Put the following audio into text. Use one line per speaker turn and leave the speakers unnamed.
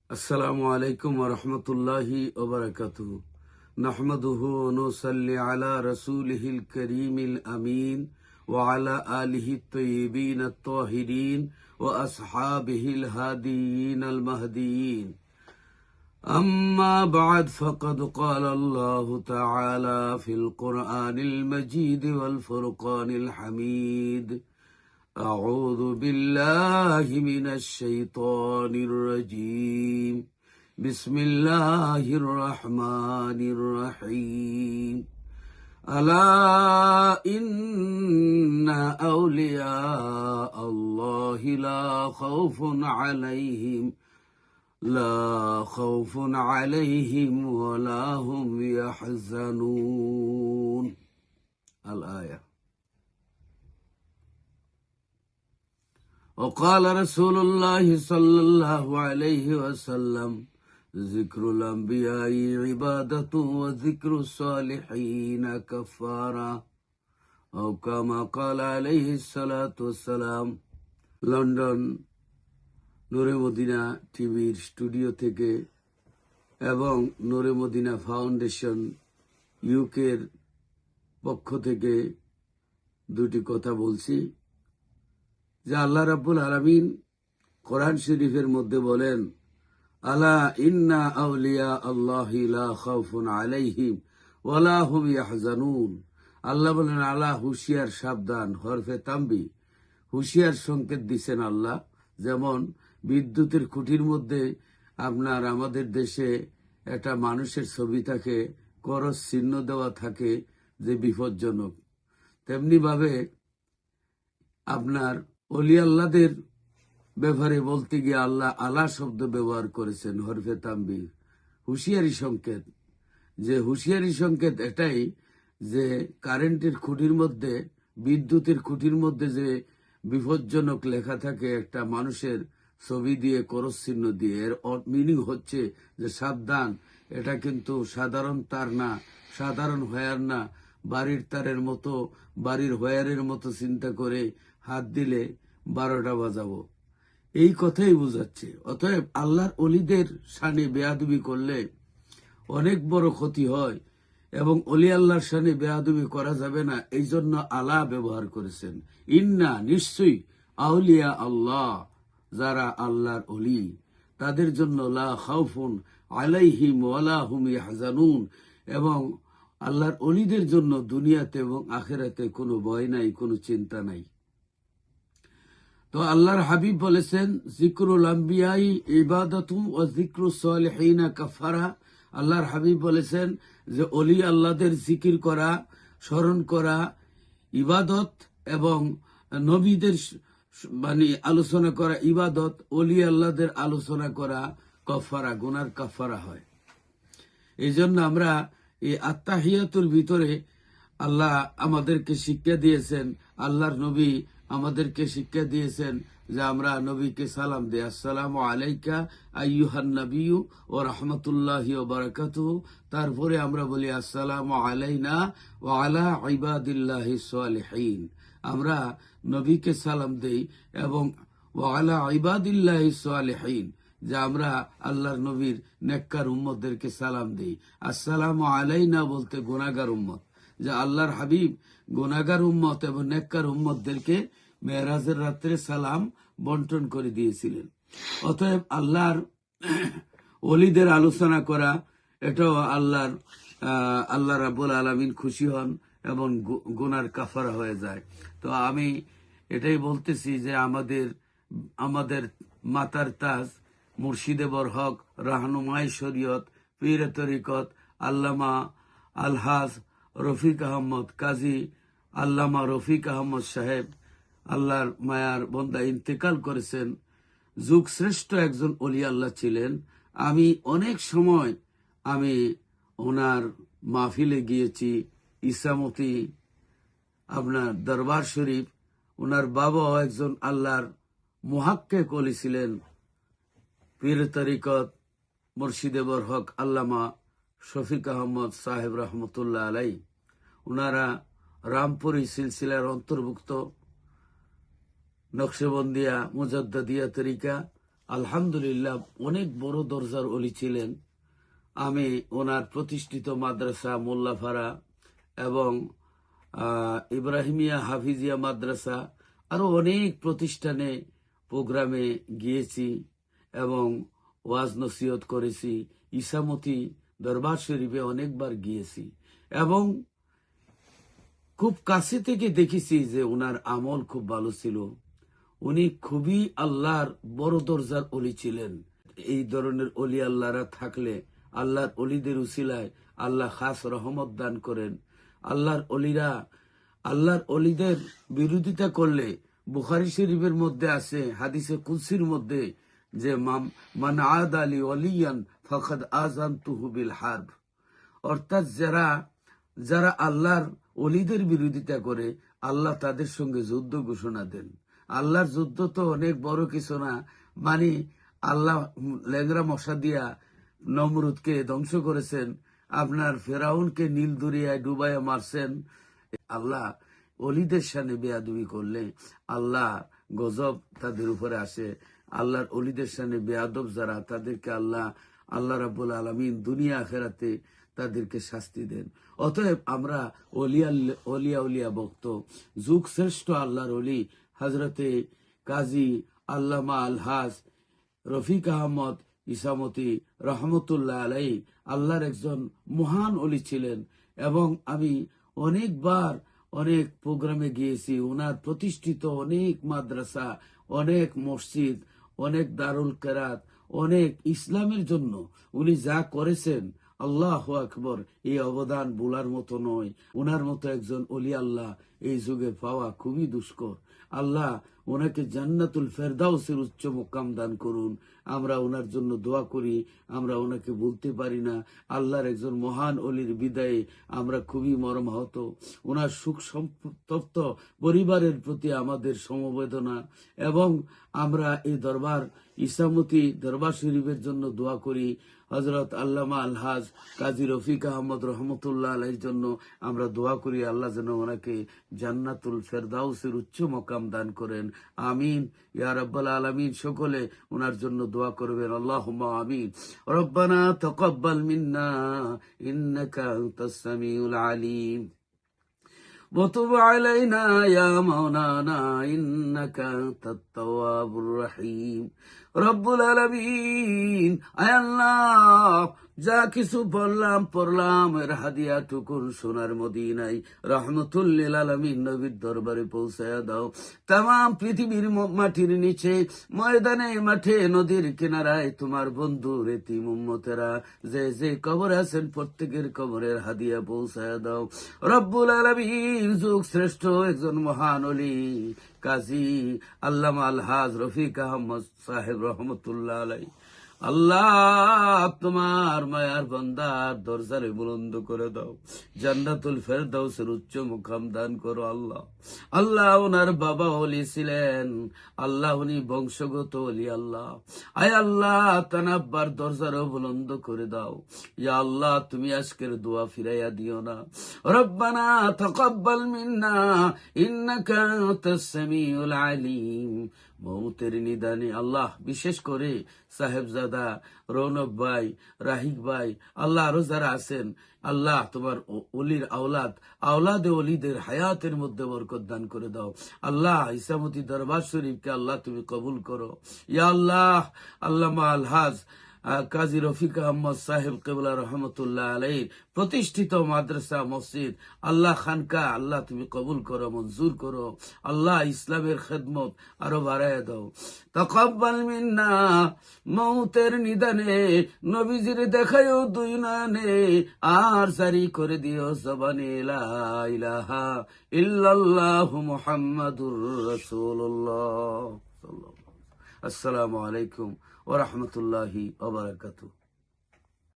আসসালামু আলাইকুম ওয়া রাহমাতুল্লাহি ওয়া বারাকাতুহু। নাহমাদুহু ওয়া নুসাল্লি আলা রাসূলিহিল কারীমিল আমিন ওয়া আলা আলিহি আত-তাইয়্যিবিন আত-তাহিরিন ওয়া আসহাবিহিল হাদিয়িনাল মাহদিয়িন। আম্মা বা'দ ফাকাদ ক্বালা আল্লাহু তাআলা ফিল কুরআনিল মাজিদ ওয়াল ফুরকানিল হামিদ। أعوذ بالله من الشيطان الرجيم. بسم الله الرحمن الرحيم. ألا إن أولياء الله لا خوف عليهم ولا هم يحزنون. الآية. وقال رسول الله صلى الله عليه وسلم: ذكر الأنبياء عبادة وذكر الصالحين كفارة أو كما قال عليه الصلاة والسلام। লন্ডন নূরে মদিনা টিভির স্টুডিও থেকে এবং নূরে মদিনা ফাউন্ডেশন ইউকের পক্ষ থেকে দুটি কথা বলছি যে আল্লাহ রাব্বুল আলামিন কোরআন শরীফের মধ্যে বলেন, আলা ইন্না আউলিয়া আল্লাহি লা খাউফুন আলাইহিম ওয়ালা হুম ইয়াহজানুন। আল্লাহ বলেন, আলা হুঁশিয়ার, সাবধান, হরফে তাম্বি, হুঁশিয়ার সংকেত দিছেন আল্লাহ। যেমন বিদ্যুতের খুঁটির মধ্যে আপনার আমাদের দেশে একটা মানুষের ছবি থাকে, করস চিহ্ন দেওয়া থাকে যে বিপজ্জনক, তেমনি ভাবে আপনার অলি আল্লাহদের ব্যাপারে বলতে গিয়ে আল্লাহ আলা শব্দ ব্যবহার করেছেন, হরফে তাম্বি, হুঁশিয়ারি সংকেত। যে হুঁশিয়ারি সংকেত এটাই যে কারেন্টের খুঁটির মধ্যে, বিদ্যুতের খুঁটির মধ্যে যে বিপজ্জনক লেখা থাকে একটা মানুষের ছবি দিয়ে, করস চিহ্ন দিয়ে, এর মিনিং হচ্ছে যে সাবধান, এটা কিন্তু সাধারণ তার না, সাধারণ ওয়্যার না, বাড়ির তারের মতো, বাড়ির ওয়্যারের মতো চিন্তা করে হাত দিলে 12টা বাজাবো, এই কথাই বোঝাচ্ছে। অতএব আল্লাহর অলিদের শানে বেয়াদবি করলে অনেক বড় ক্ষতি হয় এবং অলি আল্লাহর শানে বেয়াদবি করা যাবে না, এই জন্য আলা ব্যবহার করেছেন। ইন্না, নিশ্চয়ই, আউলিয়া আল্লাহ, যারা আল্লাহর অলি, তাদের জন্য লা খাউফুন আলাইহিম ওয়ালা হুম ইয়াহজানুন, এবং আল্লাহর অলিদের জন্য দুনিয়াতে এবং আখিরাতে কোনো ভয় নাই, কোনো চিন্তা নাই। তো আল্লাহর হাবিব বলেছেন, জিকরুল আম্বিয়াই ইবাদাতু ওয়া জিকরুস সালিহিনা কাফারা। আল্লাহর হাবিব বলেছেন যে অলি আল্লাহদের জিকির করা, স্মরণ করা ইবাদত, এবং নবীদের মানে আলোচনা করা ইবাদত, অলি আল্লাহদের আলোচনা করা কাফারা, গুনার কাফারা হয়। এই জন্য আমরা এই আত্তাহিয়াতুল ভিতরে আল্লাহ আমাদেরকে শিক্ষা দিয়েছেন, আল্লাহর নবী আমাদেরকে শিক্ষা দিয়েছেন যে আমরা নবীকে সালাম দেই, আসসালামু আলাইকা আইয়ুহান নবিয়্যু ওয়া রাহমাতুল্লাহি ওয়া বারাকাতুহু। তারপরে আমরা বলি আসসালামু আলাইনা ওয়া আলা ইবাদিল্লাহিস সালিহিন। আমরা নবীকে সালাম দেই এবং ওয়া আলা ইবাদিল্লাহিস সালিহিন, যে আমরা আল্লাহর নবীর নেককার উম্মতদেরকে সালাম দেই। আসসালামু আলাইনা বলতে গুনাহগার উম্মত, যে আল্লাহর হাবিব গুনাহগার উম্মত এবং নেককার উম্মতদেরকে মেরাজের রাত্রে সালাম বন্টন করে দিয়েছিলেন। অতএব আল্লাহর ওলিদের আলোচনা করা, এটাও আল্লাহ রাব্বুল আলামিন খুশি হন এবং গুনার কাফারা হয়ে যায়। তো আমি এটাই বলতেছি যে আমাদের মাতার তাজ মুর্শিদে বরহক, রাহনুমায়ে শরীয়ত, পীরে তরিকত আল্লামা আলহাজ রফিক আহমদ কাজী, আল্লামা রফিক আহমদ সাহেব, আল্লাহর মায়ার বন্দা, ইন্তেকাল করেছেন। যুগ শ্রেষ্ঠ একজন অলি আল্লাহ ছিলেন। আমি অনেক সময় ওনার মাহফিলে গিয়েছি, ইসামতি, আপনার দরবার শরীফ। ওনার বাবাও একজন আল্লাহর মুহাক্কিক অলি ছিলেন, পীর তরিকত মুর্শিদে বরহক আল্লামা শফিক আহমদ সাহেব রহমতুল্লাহ আলাই। ওনারা রামপুরি সিলসিলার অন্তর্ভুক্ত, নকশবন্দিয়া মুজাদ্দিদিয়া তরিকা, আলহামদুলিল্লাহ অনেক বড় দরজার অলি ছিলেন। আমি ওনার প্রতিষ্ঠিত মাদ্রাসা মোল্লাপাড়া এবং ইব্রাহিমিয়া হাফিজিয়া মাদ্রাসা আরো অনেক প্রতিষ্ঠানে প্রোগ্রামে গিয়েছি এবং ওয়াজ নসিহত করেছি। ইসামতি দরবার শরীফে অনেকবার গিয়েছি এবং খুব কাছে থেকে দেখেছি যে ওনার আমল খুব ভালো ছিল। উনি খুবই আল্লাহর বড় দরজার অলি ছিলেন। এই ধরনের অলি আল্লাহরা থাকলে আল্লাহর অলিদের উসিলায় আল্লাহ খাস রহমত দান করেন। আল্লাহর অলিদের বিরোধিতা করলে বুখারী শরীফের মধ্যে আছে, হাদিসে কুদসির মধ্যে, যে মান আদ আলী ওয়ালিয়ান ফাকাদ আযানতুহু বিল হারব। অর্থাৎ যারা আল্লাহর অলিদের বিরোধিতা করে আল্লাহ তাদের সঙ্গে যুদ্ধ ঘোষণা দেন। আল্লাহর যুদ্ধ তো অনেক বড় কিছু না, মানে আল্লাহ ল্যাংরা মশা দিয়া নমরুদকে ধ্বংস করেছেন, আপনার ফেরাউনকে নীল দরিয়ায় ডুবাইয়া মারছেন। আল্লাহ অলিদের সামনে বেয়াদবি করলে আল্লাহ গজব তাদের উপরে আসে। আল্লাহর অলিদের সামনে বেয়াদব যারা, তাদেরকে আল্লাহ রাব্বুল আলামিন দুনিয়া আখিরাতে তাদেরকে শাস্তি দেন। অতএব আমরা অলিয়া উলিয়া ভক্ত, যুগ শ্রেষ্ঠ আল্লাহর অলি হযরতে কাজী আল্লামা আলহাজ রফিক আহমদ ইসামতি রহমতুল্লাহ আলাই আল্লাহর একজন মহান অলি ছিলেন এবং আমি অনেকবার অনেক প্রোগ্রামে গিয়েছি। ওনার প্রতিষ্ঠিত অনেক মাদ্রাসা, অনেক মসজিদ, অনেক দারুল কেরাত, অনেক ইসলামের জন্য উনি যা করেছেন, আল্লাহু আকবার, এই অবদান বলার মতো নয়। ওনার মতো একজন অলি আল্লাহ এই যুগে পাওয়া খুবই দুষ্কর। আল্লাহ ওনাকে জান্নাতুল ফেরদাউসের উচ্চ মুকাম দান করুন। আমরা ওনার জন্য দোয়া করি, আমরা ওনাকে বলতে পারি না। আল্লাহর একজন মহান অলির বিদায়ে আমরা খুবই মর্মাহত। ওনার সুখ সন্তপ্ত পরিবারের প্রতি আমাদের সমবেদনা এবং আমরা এই ইসামতি দরবার শরীফের জন্য দোয়া করি। হযরত আল্লামা আলহাজ কাজী রফিক আহমদ রহমতুল্লাহ আলাইহির জন্য আমরা দোয়া করি, আল্লাহ যেন ওনাকে জান্নাতুল ফেরদাউসের উচ্চ মকাম দান করেন। আমিন ইয়া রাব্বাল আলামিন। সকলে ওনার জন্য দোয়া করবেন, আল্লাহুম্মা আমিন। রব্বানা তাকাব্বাল মিন্না ইন্নাকা আনতাস সামিউল আলিম وتب علينا يا مولانا إنك أنت التواب الرحيم رب العالمين আয় আল্লাহ, যা কিছু পড়লাম এর হাদিয়া টুকুন সোনার মদিনায় রহমতুল লিল আলামিন নবীর দরবারে পৌঁছায়া দাও। তামাম পৃথিবীর মাটির নিচে, ময়দানে, মাঠে, নদীর কিনারায় তোমার বন্ধু এতিম উম্মতেরা যে কবরে আছেন প্রত্যেকের কবরের হাদিয়া পৌঁছায়া দাও রব্বুল আলামিন। যুগ শ্রেষ্ঠ একজন মহান অলি কাজী আল্লামা আলহাজ রফিক আহমদ সাহেব রহমতুল্লাহ আলাইহি, আল্লাহ তোমার মায়ার বান্দার দরজারে বুলন্দ করে দাও, জান্নাতুল ফেরদাউসের উচ্চ মুকাম দান করো। আল্লাহ ওনার বাবা ওলি ছিলেন, আল্লাহ উনি বংশগত ওলি। আয় আল্লাহ তানাব্বার দরজারও বুলন্দ করে দাও। ইয়া আল্লাহ তুমি আজকের দোয়া ফিরাইয়া দিও না। রব্বানা তাকাব্বাল মিন্না ইন্নাকা আনতাস সামিউল আলিম। মৌতের নিদানে আল্লাহ বিশেষ করে সাহেবজাদা রৌনক ভাই, রাহিক ভাই, আল্লাহ আরো যারা আছেন, আল্লাহ তোমার অলির আওলাদে অলিদের হায়াতের মধ্যে বরকত দান করে দাও। আল্লাহ ইসামতি দরবার শরীফকে আল্লাহ তুমি কবুল করো। ইয়া আল্লাহ আল্লামা আলহাজ কাজী রফিক আহমদ সাহেব কেবলা রহমতুল্লাহ আলাইহির প্রতিষ্ঠিত মাদ্রাসা, মসজিদ, আল্লাহ খানকা আল্লাহ তুমি কবুল করো, মঞ্জুর করো। আল্লাহ ইসলামের খেদমত আরো বাড়ায় দাও। তাকাব্বাল মিন্না, মৌতের নিদানে নবীজির দেখায়ও দুই নানে, আর জারি করে দিও জবানে লা ইলাহা ইল্লাল্লাহু মুহাম্মাদুর রাসূলুল্লাহ। আসসালামু আলাইকুম ওয়া রাহমাতুল্লাহি ওয়া বারাকাতুহু।